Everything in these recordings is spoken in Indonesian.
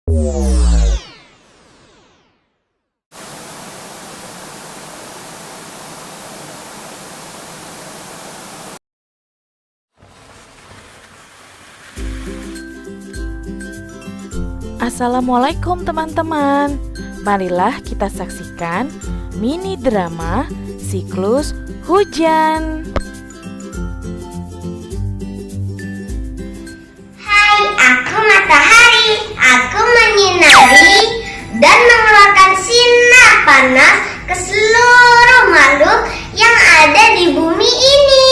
Assalamualaikum teman-teman. Marilah kita saksikan mini drama siklus hujan. Hai, aku matahari. Aku menyinari dan mengeluarkan sinar panas ke seluruh makhluk yang ada di bumi ini.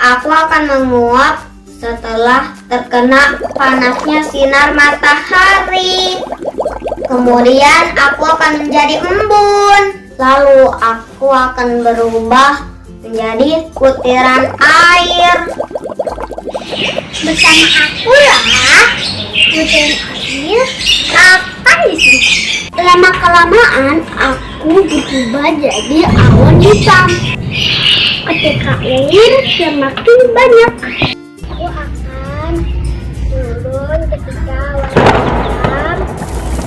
Aku akan menguap setelah terkena panasnya sinar matahari. Kemudian aku akan menjadi embun. Lalu aku akan berubah menjadi butiran air. Bersama aku lah, butiran air akan disini. Lama-kelamaan aku berubah jadi awan hitam. Ketika air semakin banyak, aku akan turun ketika awan hitam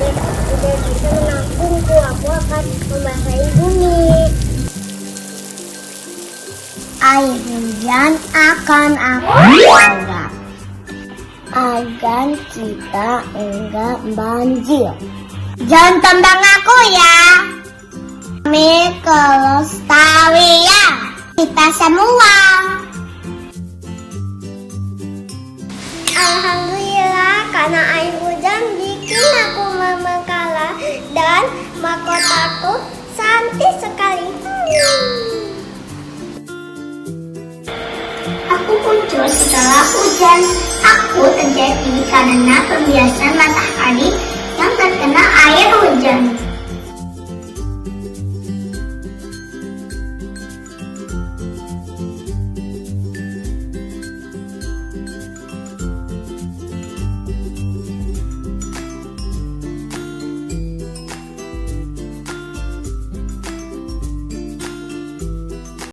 dan sudah bisa menampungku. Aku akan membasahi bumi. Air hujan akan aku anggap agar kita enggak banjir. Jangan tendang aku ya. Kami kelestarian kita semua. Alhamdulillah, karena air hujan bikin aku membengkala dan mahkotaku cantik sekali. Aku muncul setelah hujan. Aku terjadi karena pembiasan matahari